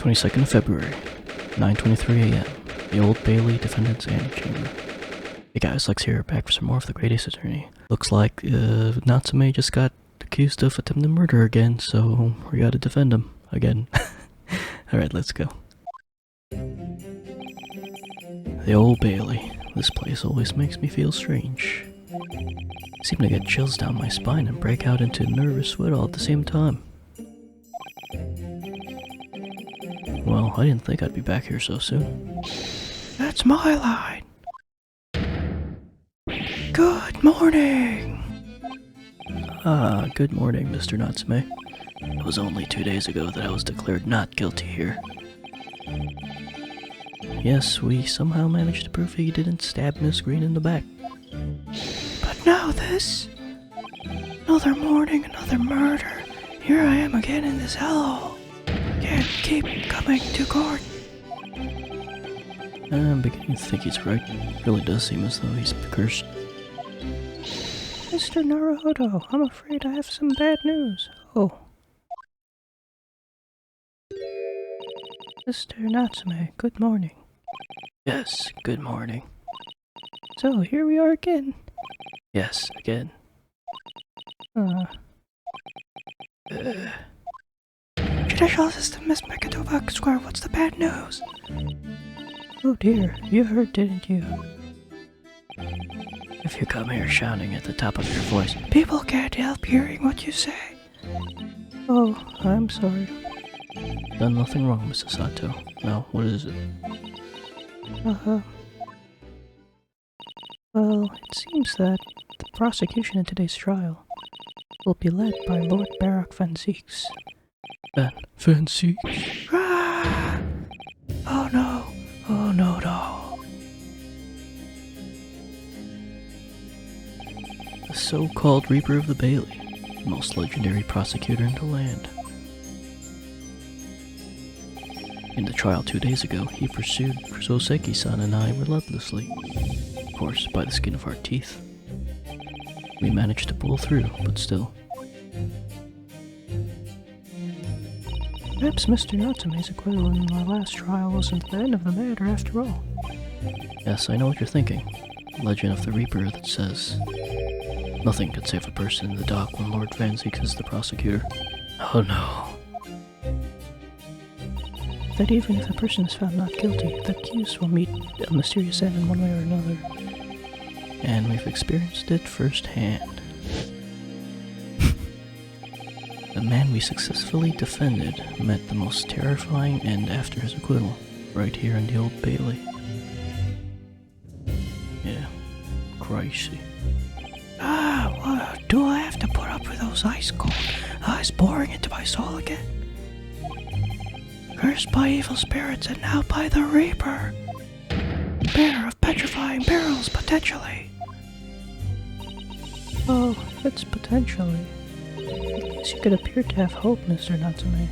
22nd of February, 9:23 a.m. The Old Bailey Defendants Antechamber. Hey guys, Lex here, back for some more of the Great Ace Attorney. Looks like Natsume just got accused of attempted murder again, so we gotta defend him again. Alright, let's go. The Old Bailey. This place always makes me feel strange. I seem to get chills down my spine and break out into nervous sweat all at the same time. Well, I didn't think I'd be back here so soon. That's my line! Good morning! Good morning, Mr. Natsume. It was only 2 days ago that I was declared not guilty here. Yes, we somehow managed to prove he didn't stab Miss Green in the back. But now this? Another morning, another murder. Here I am again in this hellhole. Can't keep coming to court. I'm beginning to think he's right. It really does seem as though he's cursed. Mr. Naruhodo, I'm afraid I have some bad news. Oh. Mr. Natsume, good morning. Yes, good morning. So, here we are again. Yes, again. Judicial system, Miss Mekatoba Square, what's the bad news? Oh dear, you heard, didn't you? If you come here shouting at the top of your voice, people can't help hearing what you say. Oh, I'm sorry. Done nothing wrong, Mrs. Sato. Now, what is it? Well, it seems that the prosecution in today's trial will be led by Lord Barak Van Zieks. Van Zieks? Ah! Oh no! Oh no, no! The so-called Reaper of the Bailey, the most legendary prosecutor in the land. In the trial 2 days ago, he pursued Soseki-san and I relentlessly. Of course, by the skin of our teeth. We managed to pull through, but still. Perhaps Mr. Natsume's acquittal in my last trial wasn't the end of the matter after all. Yes, I know what you're thinking. Legend of the Reaper that says, nothing could save a person in the dock when Lord Van Zieks is the prosecutor. Oh no. That even if a person is found not guilty, the accused will meet a mysterious end in one way or another. And we've experienced it firsthand. The man we successfully defended met the most terrifying end after his acquittal, right here in the Old Bailey. Yeah, crazy. Well, do I have to put up with those ice cold eyes boring into my soul again? Cursed by evil spirits and now by the Reaper. Bearer of petrifying perils, potentially. Oh, if it's potentially. I guess you could appear to have hope, Mr. Natsume.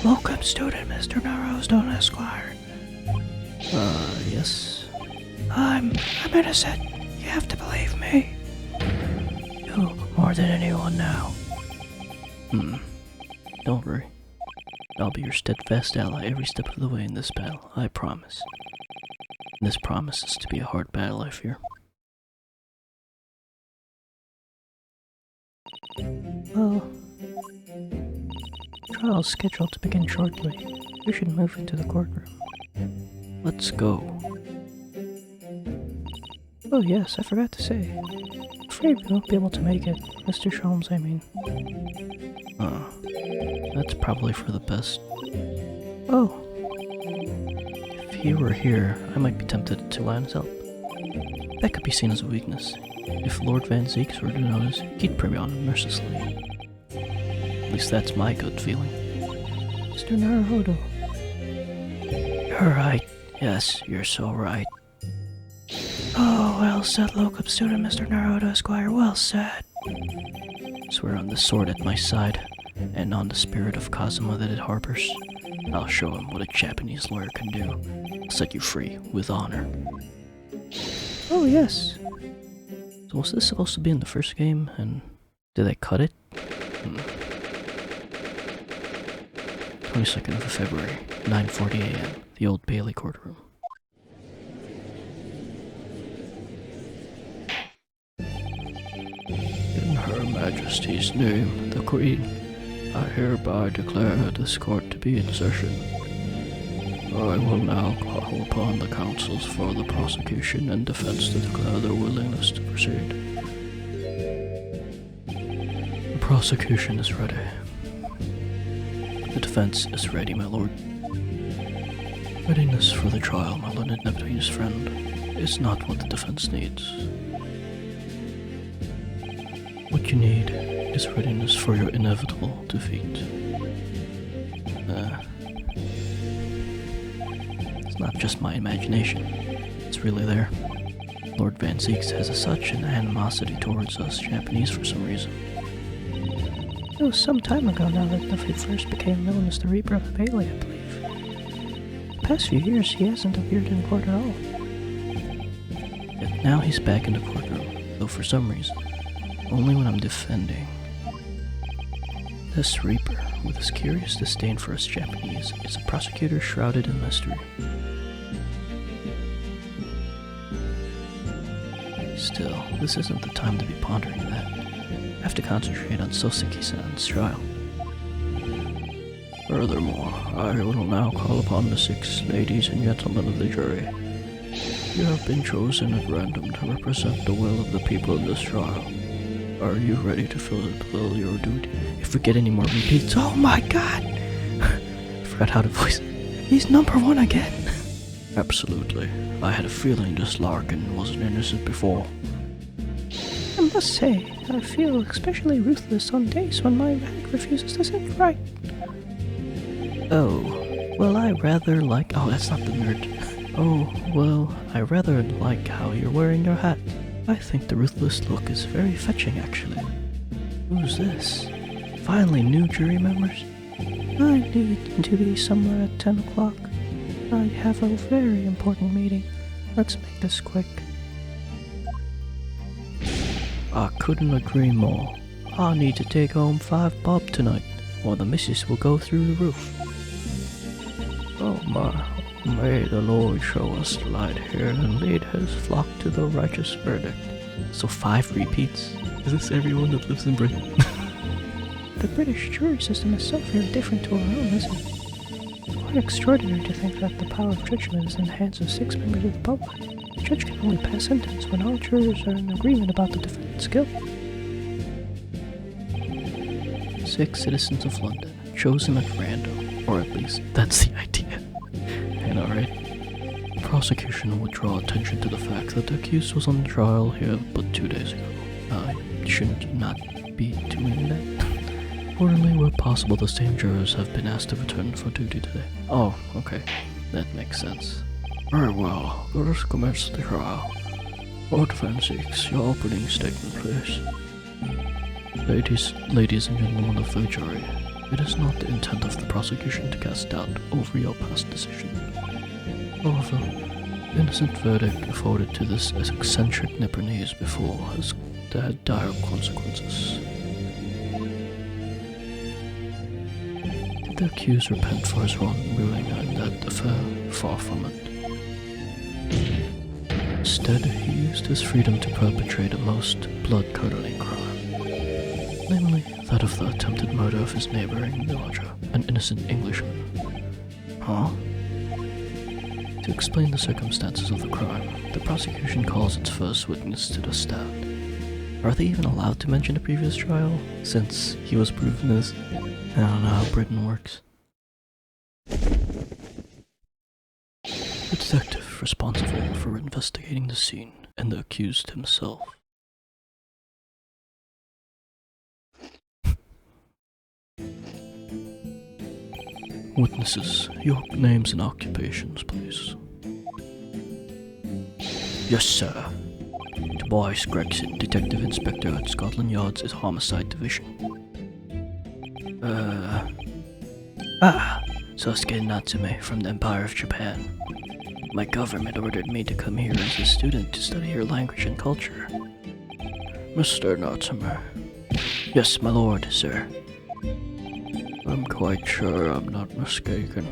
Welcome, student, Mr. Naruhodo, Esquire. Yes? I'm innocent. You have to believe me. You more than anyone now. Don't worry. I'll be your steadfast ally every step of the way in this battle, I promise. And this promises to be a hard battle, I fear. Well, the trial's scheduled to begin shortly. We should move into the courtroom. Let's go. Oh yes, I forgot to say. I'm afraid we won't be able to make it. Mr. Sholmes, I mean. That's probably for the best. Oh. If he were here, I might be tempted to lend his help. That could be seen as a weakness. If Lord Van Zieks were to notice, he'd prey on him mercilessly. At least that's my gut feeling. Mr. Naruhodo. You're right. Yes, you're so right. Oh, well said, locum student, Mr. Naruhodo, Esquire. Well said. Swear on the sword at my side, and on the spirit of Kazuma that it harbors. I'll show him what a Japanese lawyer can do. I'll set you free, with honor. Oh, yes. So was this supposed to be in the first game, and did they cut it? 22nd of February, 9:40 a.m., the Old Bailey Courtroom. In Her Majesty's name, the Queen, I hereby declare this court to be in session. I will now call upon the counsels for the prosecution and defense to declare their willingness to proceed. The prosecution is ready. The defense is ready, my lord. Readiness for the trial, my learned Neptune's friend, is not what the defense needs. What you need is readiness for your inevitable defeat. It's not just my imagination. It's really there. Lord Van Zieks has such an animosity towards us Japanese for some reason. It was some time ago now that he first became known as the Reaper of the Bailey, I believe. The past few years he hasn't appeared in court at all. Yet now he's back in the courtroom, though for some reason, only when I'm defending. This Reaper, with his curious disdain for us Japanese, is a prosecutor shrouded in mystery. Still, this isn't the time to be pondering that. I have to concentrate on Soseki-san's trial. Furthermore, I will now call upon the 6 ladies and gentlemen of the jury. You have been chosen at random to represent the will of the people in this trial. Are you ready to fulfill your duty? If we get any more repeats, oh my god! I forgot how to voice it. He's number 1 again! Absolutely. I had a feeling this Larkin wasn't innocent before. I must say, I feel especially ruthless on days when my back refuses to sit right. Oh, well I rather like... Oh, that's not the nerd. Oh, well, I rather like how you're wearing your hat. I think the ruthless look is very fetching, actually. Who's this? Finally, new jury members? I need to be somewhere at 10 o'clock. I have a very important meeting. Let's make this quick. I couldn't agree more. I need to take home 5 bob tonight, or the missus will go through the roof. Oh my, may the Lord show us light here and lead his flock to the righteous verdict. So 5 repeats? Is this everyone that lives in Britain? The British jury system is so very different to our own, isn't it? Quite extraordinary to think that the power of judgment is in the hands of 6 members of the public. The judge can only pass sentence when all jurors are in agreement about the defendant's guilt. 6 citizens of London, chosen at random, or at least that's the idea. And alright. The prosecution would draw attention to the fact that the accused was on trial here but 2 days ago. Shouldn't you not be doing that? Accordingly, where possible, the same jurors have been asked to return for duty today. Oh, okay. That makes sense. Very well, let us commence the trial. Lord Van Zieks, your opening statement, please. Ladies and gentlemen of the jury, it is not the intent of the prosecution to cast doubt over your past decision. However, the innocent verdict afforded to this eccentric Nipponese before has had dire consequences. Did the accused repent for his wrongdoing in that affair? Far from it. Instead, he used his freedom to perpetrate a most blood-curdling crime, namely that of the attempted murder of his neighboring villager, an innocent Englishman. Huh? To explain the circumstances of the crime, the prosecution calls its first witness to the stand. Are they even allowed to mention a previous trial, since he was proven as... I don't know how Britain works. The detective responsible for investigating the scene, and the accused himself. Witnesses, your names and occupations, please. Yes, sir. Tobias Gregson, Detective Inspector at Scotland Yard's Homicide Division. Sosuke Natsume from the Empire of Japan. My government ordered me to come here as a student to study your language and culture. Mr. Natsume. Yes, my lord, sir. I'm quite sure I'm not mistaken,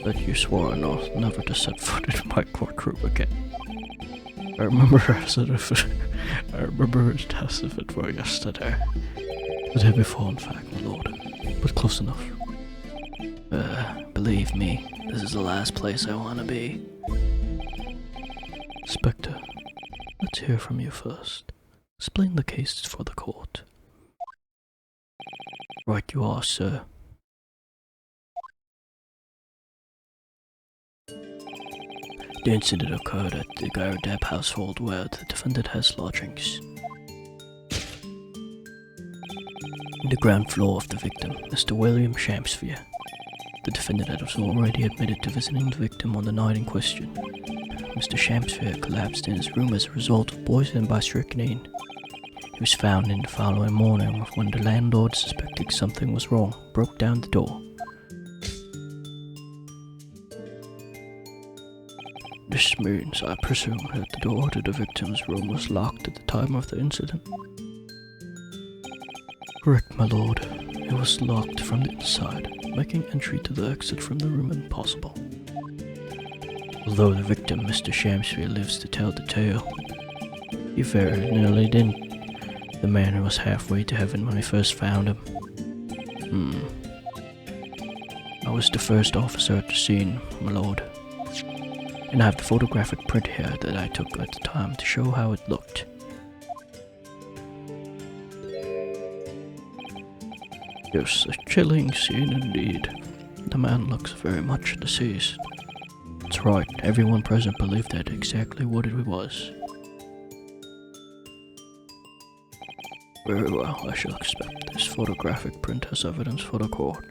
that you swore an oath never to set foot in my courtroom again. I remember as if it were yesterday. The day before, in fact, my lord, but close enough. Believe me, this is the last place I want to be. Spectre, let's hear from you first. Explain the case for the court. Right you are, sir. The incident occurred at the Garadeb household where the defendant has lodgings. In the ground floor of the victim, Mr. William Shamspeare. The defendant had already admitted to visiting the victim on the night in question. Mr. Shamspeare collapsed in his room as a result of poisoning by strychnine. He was found in the following morning when the landlord, suspecting something was wrong, broke down the door. This means, I presume, that the door to the victim's room was locked at the time of the incident. Correct, my lord. It was locked from the inside, making entry to the exit from the room impossible. Although the victim, Mr. Shamspeare, lives to tell the tale, he very nearly didn't. The man who was halfway to heaven when I first found him. I was the first officer at the scene, my lord. And I have the photographic print here that I took at the time to show how it looked. Yes, a chilling scene indeed. The man looks very much deceased. That's right, everyone present believed that exactly what it was. Very well, I shall accept this photographic print as evidence for the court.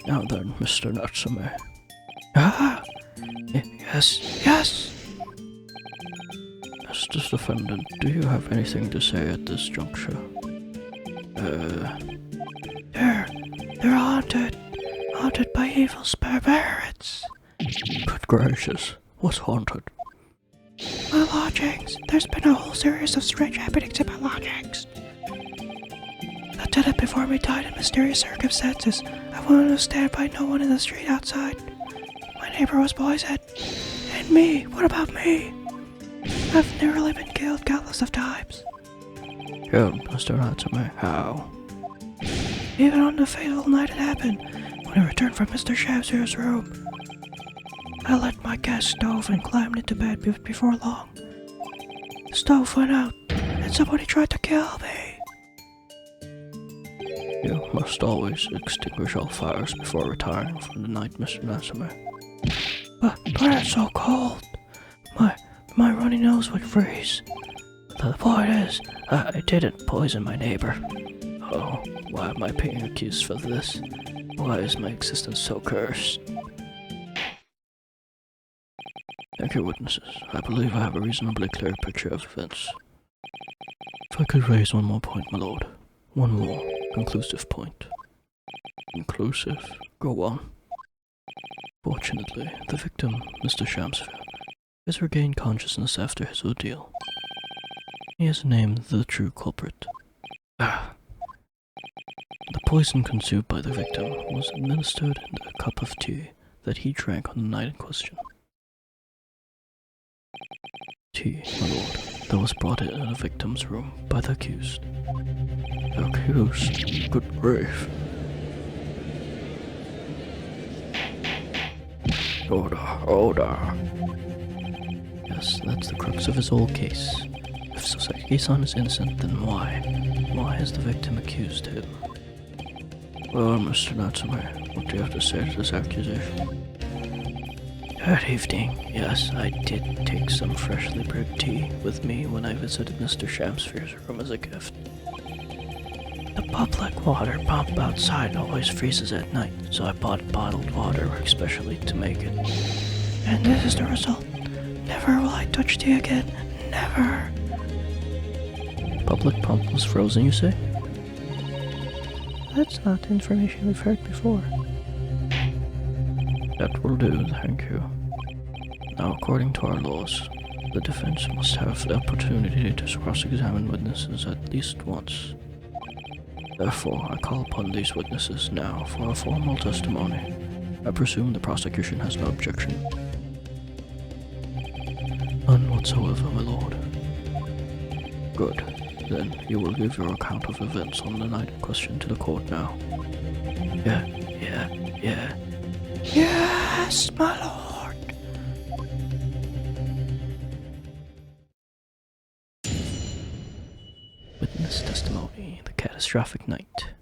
Now then, Mr. Natsume. Yes. As the defendant, do you have anything to say at this juncture? They're haunted. Haunted by evil spirits. Good gracious, what's haunted? My lodgings. There's been a whole series of strange happenings in my lodgings. The tenant before me died in mysterious circumstances. I wasn't to stand by no one in the street outside. My neighbor was poisoned. And me, what about me? I've nearly been killed countless of times. Killed, Mr. Natsume, how? Even on the fatal night it happened, when I returned from Mr. Shamspeare's room. I lit my gas stove and climbed into bed before long. The stove went out, and somebody tried to kill me. You must always extinguish all fires before retiring from the night, Mr. Natsume. But it's so cold. My runny nose would freeze. The point is, I didn't poison my neighbor. Oh, why am I being accused for this? Why is my existence so cursed? Thank you, witnesses. I believe I have a reasonably clear picture of events. If I could raise one more point, my lord. One more conclusive point. Conclusive? Go on. Fortunately, the victim, Mr. Shamspeare, has regained consciousness after his ordeal. He has named the true culprit. The poison consumed by the victim was administered in a cup of tea that he drank on the night in question. Tea, my lord, that was brought in the victim's room by the accused. The accused? Good grief. Order. Yes, that's the crux of his whole case. If Sasaki-san is innocent, then why? Why has the victim accused him? Well, Mr. Natsume, what do you have to say to this accusation? Good evening. Yes, I did take some freshly brewed tea with me when I visited Mr. Shamspeare's room as a gift. The public water pump outside always freezes at night, so I bought bottled water especially to make it. And this is the result. Never will I touch tea again. Never. Public pump was frozen, you say? That's not information we've heard before. That will do, thank you. Now, according to our laws, the defense must have the opportunity to cross-examine witnesses at least once. Therefore, I call upon these witnesses now for a formal testimony. I presume the prosecution has no objection. None whatsoever, my lord. Good. Then you will give your account of events on the night in question to the court now. Yeah. Yes, my lord. Witness testimony, the catastrophic night.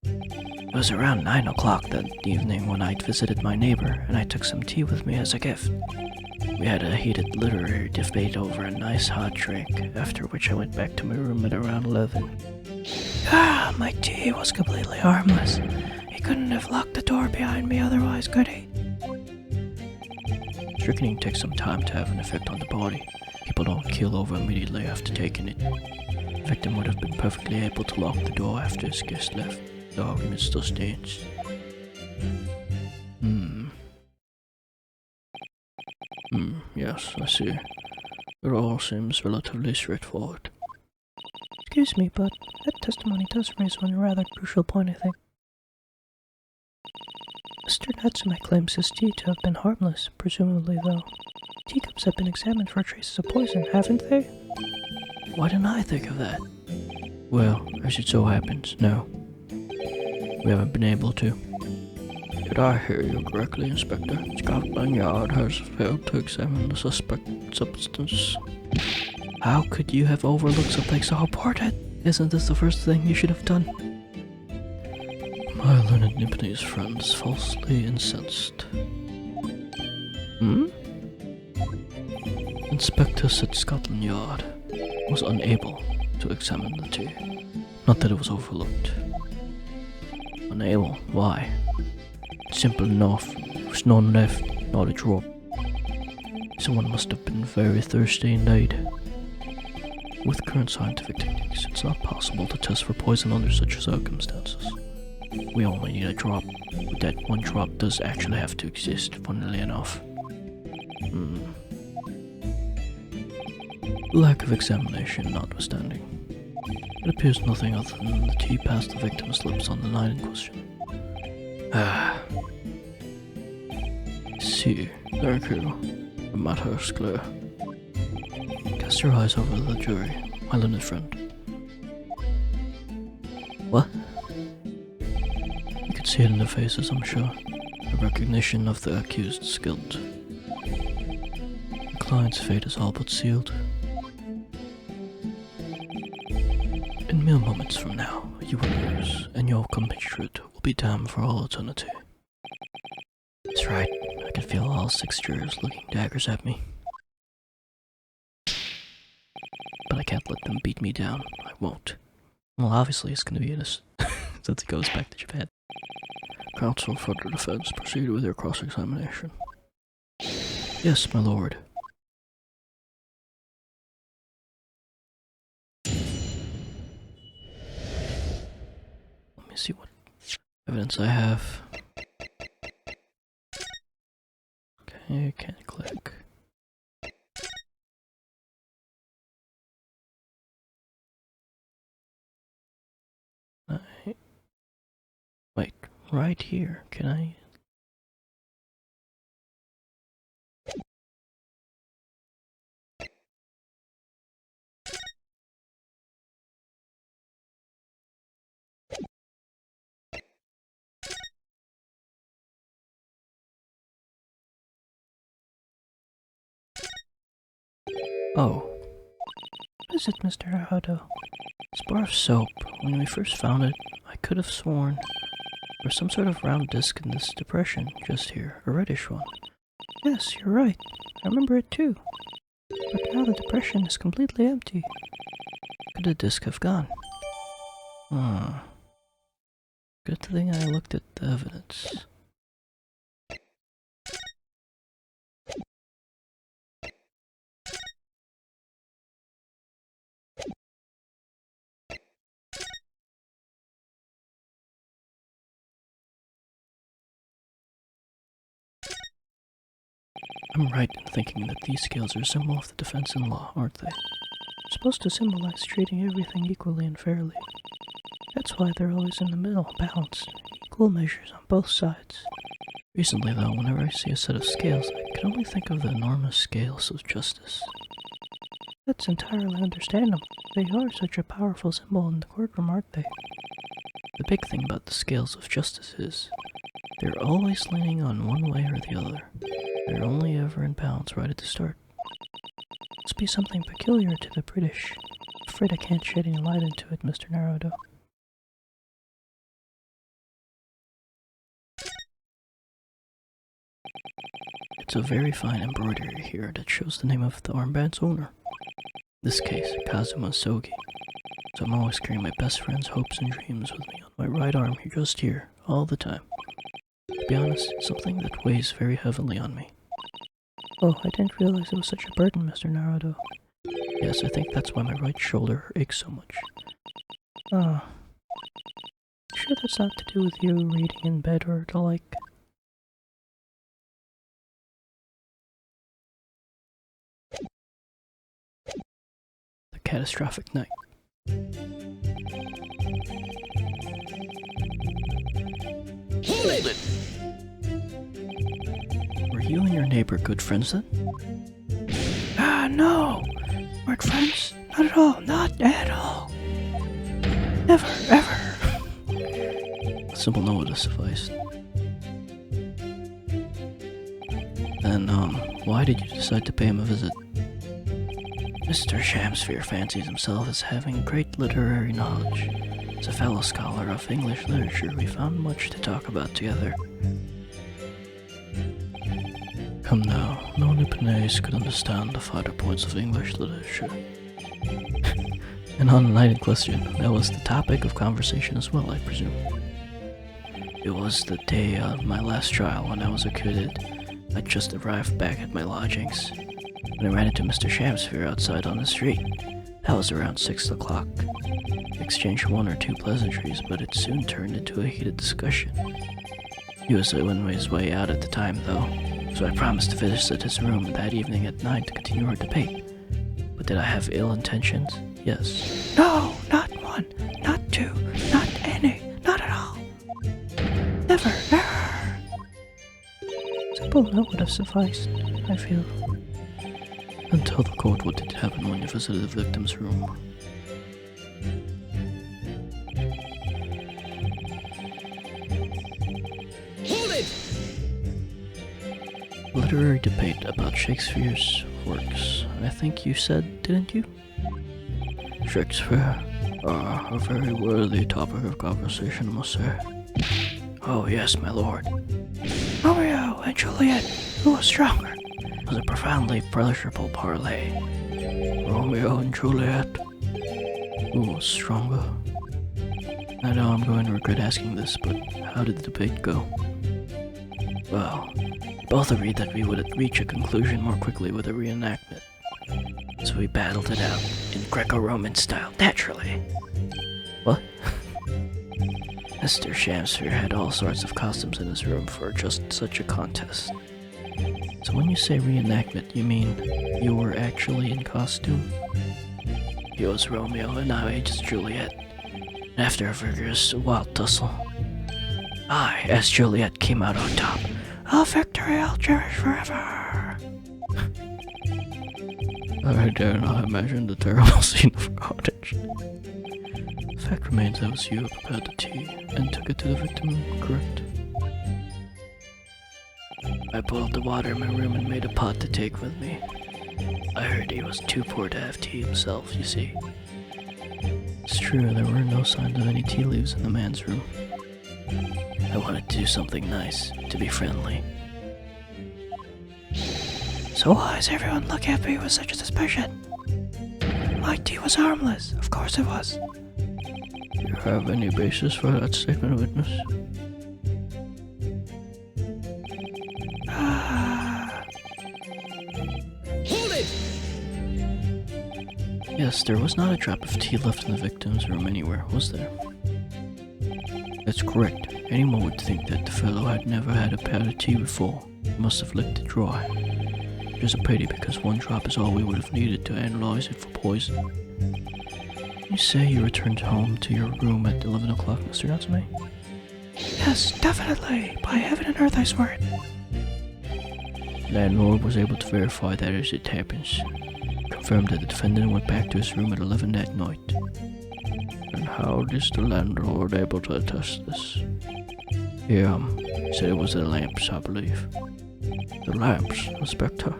It was around 9 o'clock that evening when I visited my neighbor, and I took some tea with me as a gift. We had a heated literary debate over a nice hot drink, after which I went back to my room at around 11. My tea was completely harmless. He couldn't have locked the door behind me otherwise, could he? Strychnine takes some time to have an effect on the body. People don't keel over immediately after taking it. The victim would have been perfectly able to lock the door after his guest left. The argument still stands. Yes, I see. It all seems relatively straightforward. Excuse me, but that testimony does raise one rather crucial point, I think. Mr. Natsume claims his tea to have been harmless, presumably though. Teacups have been examined for traces of poison, haven't they? Why didn't I think of that? Well, as it so happens, no. We haven't been able to. Did I hear you correctly, Inspector? Scotland Yard has failed to examine the suspect substance. How could you have overlooked something so important? Isn't this the first thing you should have done? My learned Nipponese friend is falsely incensed. Inspectors at Scotland Yard was unable to examine the tea. Not that it was overlooked. Unable? Why? Simple enough. There was none left, not a drop. Someone must have been very thirsty indeed. With current scientific techniques, it's not possible to test for poison under such circumstances. We only need a drop, but that one drop does actually have to exist, funnily enough. Lack of examination notwithstanding, it appears nothing other than the tea passed the victim's lips on the night in question. See, thank you. The matter is clear. Cast your eyes over the jury, my learned friend. What? You could see it in their faces, I'm sure. A recognition of the accused's guilt. The client's fate is all but sealed. In mere moments from now, you will lose, and your compatriot will be damned for all eternity. That's right, I can feel all 6 jurors looking daggers at me. But I can't let them beat me down. I won't. Well, obviously it's gonna be innocent, since it goes back to Japan. Counsel for the defense, proceed with your cross-examination. Yes, my lord. Let me see what evidence I have. Okay, can't click. Wait, right here, can I? Oh. What is it, Mr. Haruto? This bar of soap. When we first found it, I could have sworn there was some sort of round disc in this depression, just here, a reddish one. Yes, you're right. I remember it too. But now the depression is completely empty. Could the disc have gone? Good thing I looked at the evidence. I'm right in thinking that these scales are a symbol of the defense in law, aren't they? Supposed to symbolize treating everything equally and fairly. That's why they're always in the middle, balanced. Equal measures on both sides. Recently, though, whenever I see a set of scales, I can only think of the enormous scales of justice. That's entirely understandable. They are such a powerful symbol in the courtroom, aren't they? The big thing about the scales of justice is they're always leaning on one way or the other. They're only ever in balance right at the start. Must be something peculiar to the British. I'm afraid I can't shed any light into it, Mr. Naruto. It's a very fine embroidery here that shows the name of the armband's owner. In this case, Kazuma Sogi. So I'm always carrying my best friend's hopes and dreams with me on my right arm here, just here, all the time. To be honest, it's something that weighs very heavily on me. Oh, I didn't realize it was such a burden, Mr. Naruto. Yes, I think that's why my right shoulder aches so much. Ah. Sure that's not to do with you reading in bed or the like? The Catastrophic Night. Hold it! Were you and your neighbor good friends then? Ah, no! Weren't friends? Not at all, not at all! Never, ever! A simple no would have sufficed. Then, why did you decide to pay him a visit? Mr. Shamspeare fancies himself as having great literary knowledge. As a fellow scholar of English literature, we found much to talk about together. Come now, no Nipponese could understand the finer points of English literature. And on the night in question, that was the topic of conversation as well, I presume. It was the day of my last trial when I was acquitted. I'd just arrived back at my lodgings when I ran into Mr. Shamspeare outside on the street. That was around 6 o'clock. Exchanged one or two pleasantries, but it soon turned into a heated discussion. He was on his way out at the time, though, so I promised to visit his room that evening at 9 to continue our debate. But did I have ill intentions? Yes. No, not one, not two, not any, not at all. Never, ever. Simple no would have sufficed, I feel. Then tell the court what did happen when you visited the victim's room. Hold it! Literary debate about Shakespeare's works, I think you said, didn't you? Shakespeare, a very worthy topic of conversation, I must say. Oh yes, my lord. Romeo and Juliet, who was stronger? It was a profoundly pleasurable parley. Romeo and Juliet. Who was stronger? I know I'm going to regret asking this, but how did the debate go? Well, we both agreed that we would reach a conclusion more quickly with a reenactment. So we battled it out in Greco-Roman style, naturally. What? Mr. Shamspeare had all sorts of costumes in his room for just such a contest. So when you say reenactment, you mean you were actually in costume? He was Romeo and I was Juliet. And after a vigorous wild tussle, I, as Juliet, came out on top. A victory I'll cherish forever. I dare not imagine the terrible scene of carnage. The fact remains that it was you who prepared the tea and took it to the victim, correct? I boiled the water in my room and made a pot to take with me. I heard he was too poor to have tea himself, you see. It's true, there were no signs of any tea leaves in the man's room. I wanted to do something nice, to be friendly. So why is everyone looking at me with such a suspicion? My tea was harmless, of course it was. Do you have any basis for that statement, witness? Hold it! Yes, there was not a drop of tea left in the victim's room anywhere, was there? That's correct. Anyone would think that the fellow had never had a pat of tea before. He must have licked it dry. It is a pity because one drop is all we would have needed to analyze it for poison. You say you returned home to your room at 11 o'clock, Mr. Natsume? Yes, definitely. By heaven and earth, I swear it. Landlord was able to verify that as it happens. Confirmed that the defendant went back to his room at 11 that night. And how is the landlord able to attest this? He said it was the lamps, I believe. The lamps, Inspector?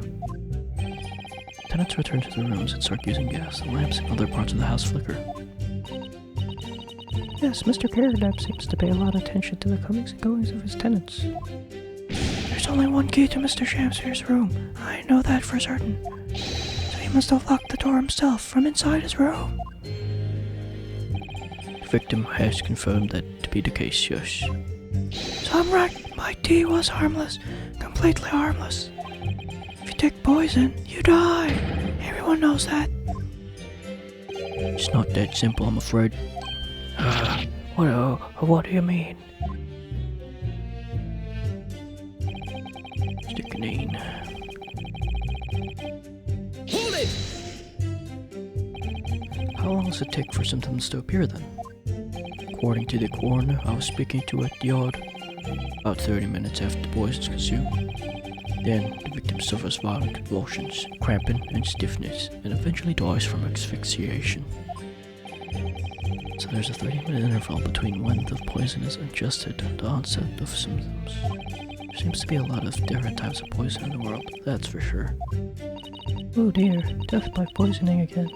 Tenants return to their rooms and start using gas. The lamps in other parts of the house flicker. Yes, Mr. Carradine seems to pay a lot of attention to the comings and goings of his tenants. There's only one key to Mr. Shamspeare's room. I know that for certain. So he must have locked the door himself from inside his room. The victim has confirmed that to be the case, yes. So I'm right. My tea was harmless. Completely harmless. If you take poison, you die. Everyone knows that. It's not that simple, I'm afraid. What do you mean? Strychnine. Hold it! How long does it take for symptoms to appear then? According to the coroner I was speaking to at the yard, about 30 minutes after the poison is consumed. Then the victim suffers violent convulsions, cramping, and stiffness, and eventually dies from asphyxiation. So there's a 30-minute interval between when the poison is ingested and the onset of symptoms. There seems to be a lot of different types of poison in the world, that's for sure. Oh dear, death by poisoning again.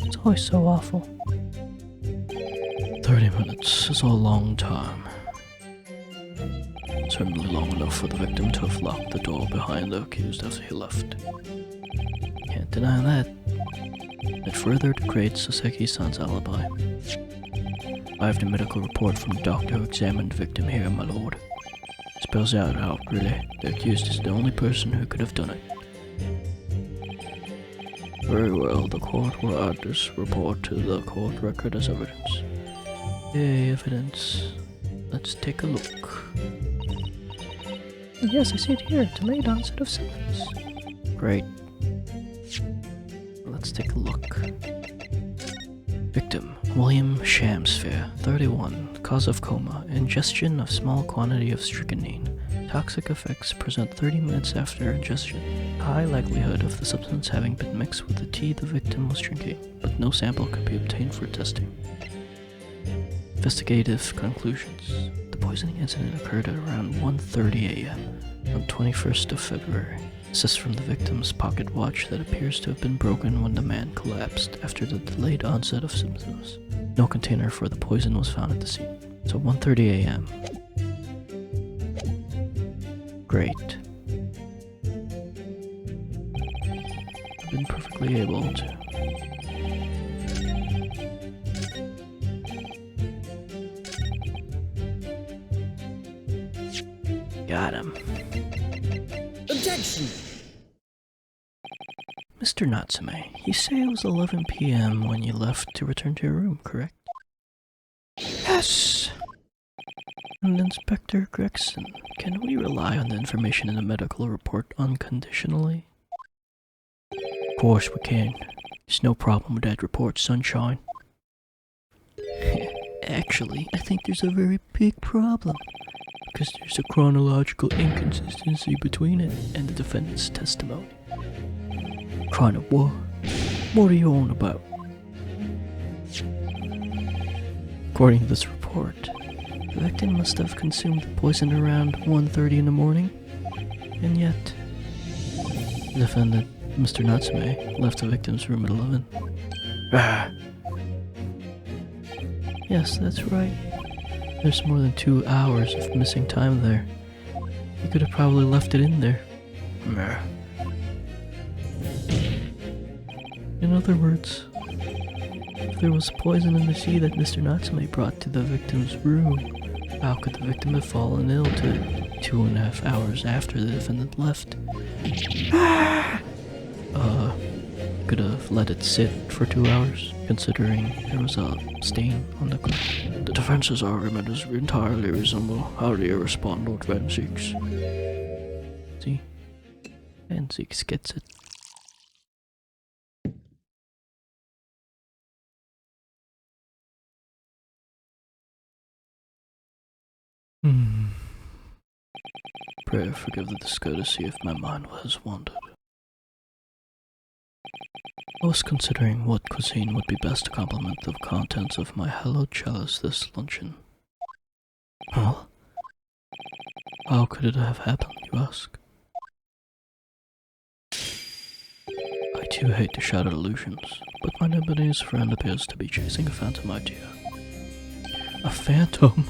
It's always so awful. 30 minutes is a long time. Certainly long enough for the victim to have locked the door behind the accused after he left. Can't deny that. It further degrades Soseki-san's alibi. I have the medical report from the doctor who examined the victim here, my lord. It spells out how, really, the accused is the only person who could have done it. Very well, the court will add this report to the court record as evidence. Yay, evidence. Let's take a look. Yes, I see it here. Delayed onset of symptoms. Great. Let's take a look. Victim, William Shamspeare, 31, cause of coma, ingestion of small quantity of strychnine. Toxic effects present 30 minutes after ingestion. High likelihood of the substance having been mixed with the tea the victim was drinking, but no sample could be obtained for testing. Investigative conclusions. The poisoning incident occurred at around 1:30 a.m. on 21st of February. This is from the victim's pocket watch that appears to have been broken when the man collapsed after the delayed onset of symptoms. No container for the poison was found at the scene. So 1:30 a.m. Great. I've been perfectly able to. Got him. Objection! Mr. Natsume, you say it was 11 p.m. when you left to return to your room, correct? Yes! And Inspector Gregson, can we rely on the information in the medical report unconditionally? Of course we can. There's no problem with that report, sunshine. Actually, I think there's a very big problem. Because there's a chronological inconsistency between it and the defendant's testimony. What? What are you on about? According to this report, the victim must have consumed the poison around 1:30 in the morning, and yet the defendant, Mr. Natsume, left the victim's room at 11. Yes, that's right. There's more than 2 hours of missing time there. You could have probably left it in there. In other words, if there was poison in the tea that Mr. Natsume brought to the victim's room, how could the victim have fallen ill to 2.5 hours after the defendant left? Could have let it sit for 2 hours, considering there was a stain on the cloth. The defense's argument is entirely reasonable. How do you respond, Lord Van Zieks? See? Van Zieks gets it. Pray forgive the discourtesy if my mind has wandered. I was considering what cuisine would be best to complement the contents of my hallowed chalice this luncheon. Huh? How could it have happened, you ask? I too hate to shatter illusions, but my Nebanese friend appears to be chasing a phantom idea. A phantom?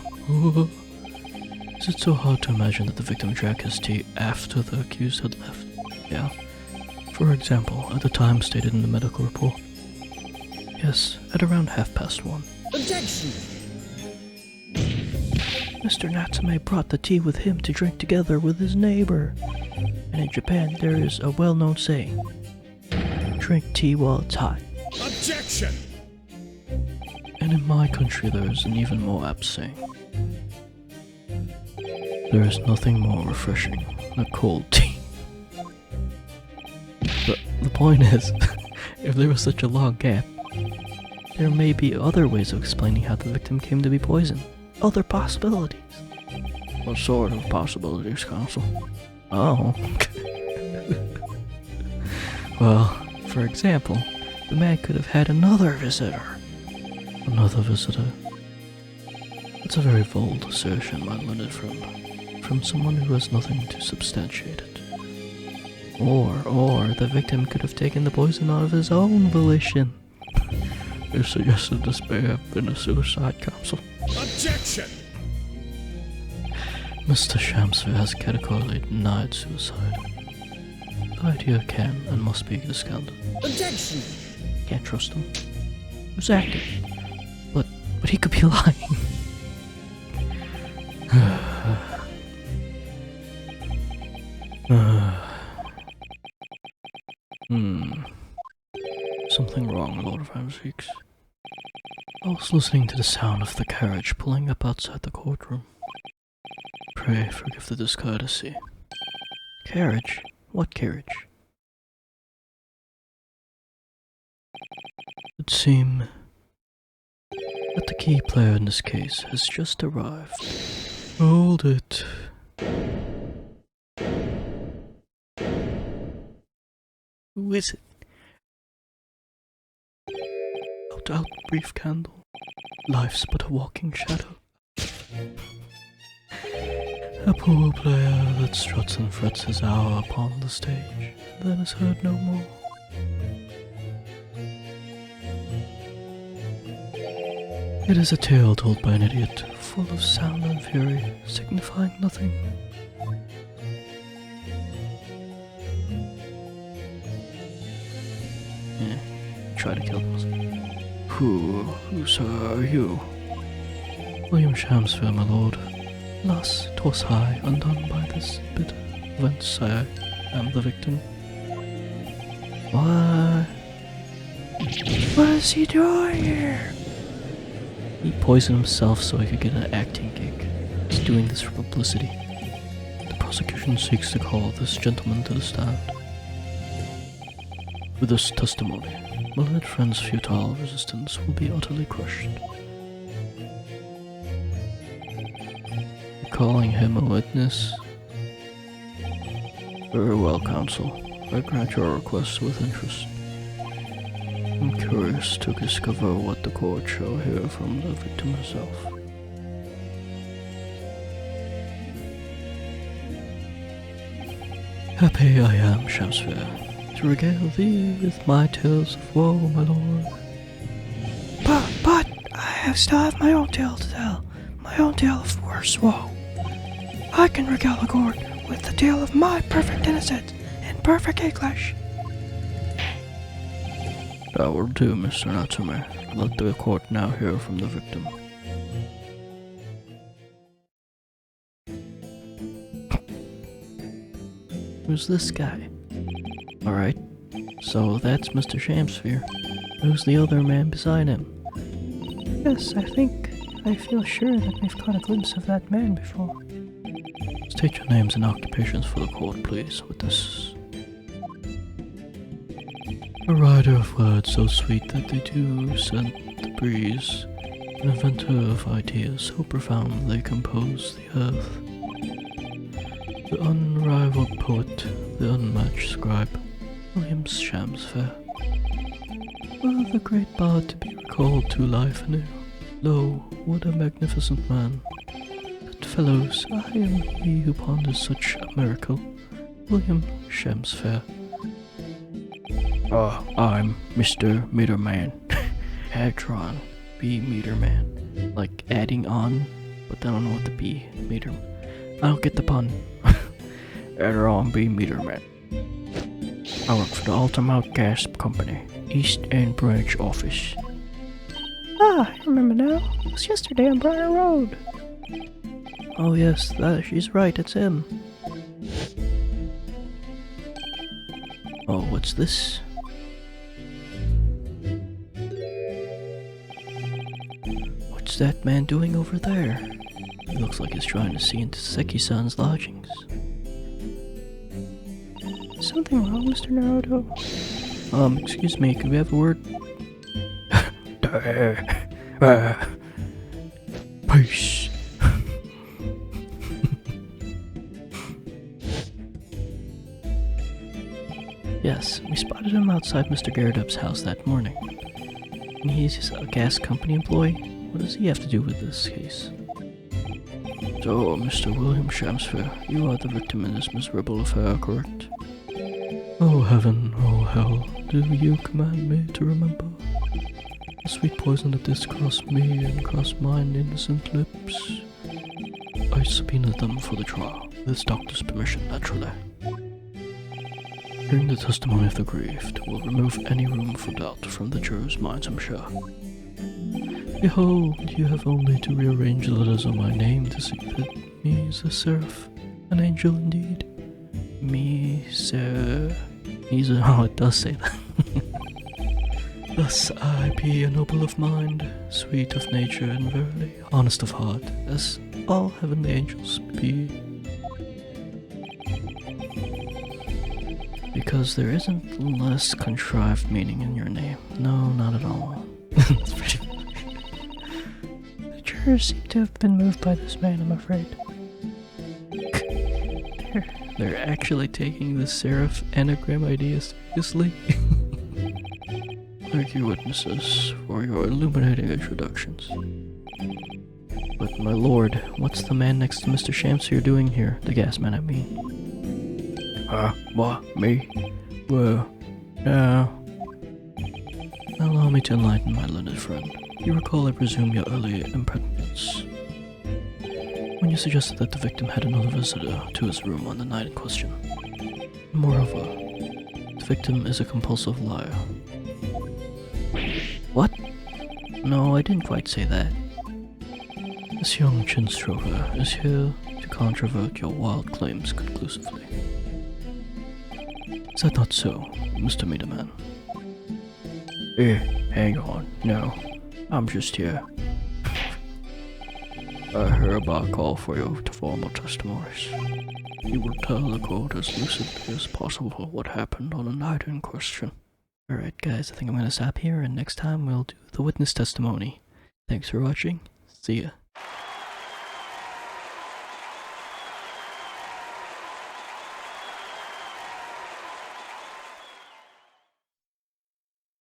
Is it so hard to imagine that the victim drank his tea after the accused had left? Yeah. For example, at the time stated in the medical report. Yes, at around 1:30. Objection! Mr. Natsume brought the tea with him to drink together with his neighbor. And in Japan, there is a well-known saying, drink tea while it's hot. Objection! And in my country, there is an even more apt saying. There is nothing more refreshing than a cold tea. But the point is, if there was such a long gap, there may be other ways of explaining how the victim came to be poisoned. Other possibilities. What sort of possibilities, Counsel? Oh. Well, for example, the man could have had another visitor. Another visitor? That's a very bold assertion, my learned friend. From someone who has nothing to substantiate it. Or the victim could have taken the poison out of his own volition. You suggested this may have been a suicide, Counsel. Objection! Mr. Shamspeare has categorically denied suicide. The idea can and must be discounted. Objection! Can't trust him. Who's acting? But he could be lying. Something wrong, Lord Van Zieks. I was listening to the sound of the carriage pulling up outside the courtroom. Pray forgive the discourtesy. Carriage? What carriage? It would seem that the key player in this case has just arrived. Hold it. Who is it? Out, brief candle. Life's but a walking shadow. A poor player that struts and frets his hour upon the stage, then is heard no more. It is a tale told by an idiot, full of sound and fury, signifying nothing. Try to kill them. Who, sir, are you? William Shamspeare, my lord. Alas, 'twas I, undone by this bitter whence I am the victim. What? What is he doing here? He poisoned himself so he could get an acting gig. He's doing this for publicity. The prosecution seeks to call this gentleman to the stand. With this testimony, my learned friend's futile resistance will be utterly crushed. Calling him a witness? Very well, counsel. I grant your request with interest. I'm curious to discover what the court shall hear from the victim herself. Happy I am, Shamspeare, to regale thee with my tales of woe, my lord. But I still have my own tale to tell. My own tale of worse woe. I can regale the court with the tale of my perfect innocence in perfect English. That will do, Mr. Natsume. Let the court now hear from the victim. Who's this guy? Alright, so that's Mr. Shamspeare. Who's the other man beside him? Yes, I feel sure that we've caught a glimpse of that man before. State your names and occupations for the court, please, witness. A writer of words so sweet that they do scent the breeze, an inventor of ideas so profound they compose the earth. The unrivaled poet, the unmatched scribe, William Shamspeare. Were the great bard to be recalled to life anew, lo, what a magnificent man! But fellows, I am he who ponders such a miracle, William Shamspeare. I'm Mr. Meterman. Hadron, B Meterman. Like adding on, but I don't know what the B meter. I don't get the pun. Hadron, B Meterman. I work for the Altamount Gas Company, East End Branch Office. Ah, I remember now. It was yesterday on Briar Road. Oh yes, she's right, it's him. Oh, what's this? What's that man doing over there? He looks like he's trying to see into Seki-san's lodgings. Something wrong, Mr. Naruto? Excuse me, could we have a word? Peace. Yes, we spotted him outside Mr. Garridub's house that morning. And he's a gas company employee? What does he have to do with this case? So, Mr. William Shamspeare, you are the victim in this miserable affair, correct? Oh heaven, oh hell, do you command me to remember? The sweet poison that did cross me and cross mine innocent lips. I subpoenaed them for the trial, with this doctor's permission, naturally. Hearing the testimony of the grieved will remove any room for doubt from the jurors' minds, I'm sure. Behold, you have only to rearrange the letters on my name to see that me is a seraph, an angel indeed. Me, sir. Oh, it does say that. Thus I be a noble of mind, sweet of nature, and verily honest of heart, as all heavenly angels be. Because there isn't less contrived meaning in your name. No, not at all. That's pretty funny. The jurors seem to have been moved by this man, I'm afraid. They're actually taking the seraph anagram idea seriously? Thank you, witnesses, for your illuminating introductions. But my lord, what's the man next to Mr. Shamspeare doing here? The gas man, I mean. What? Me? Well, no. Allow me to enlighten my learned friend. You recall, I presume, your early impertinence when you suggested that the victim had another visitor to his room on the night in question. Moreover, the victim is a compulsive liar. What? No, I didn't quite say that. This young chin-stroker is here to controvert your wild claims conclusively. Is that not so, Mr. Meterman? Hang on, no. I'm just here. I hereby call for your formal testimonies. You will tell the court as lucidly as possible what happened on the night in question. Alright guys, I think I'm gonna stop here, and next time we'll do the witness testimony. Thanks for watching. See ya.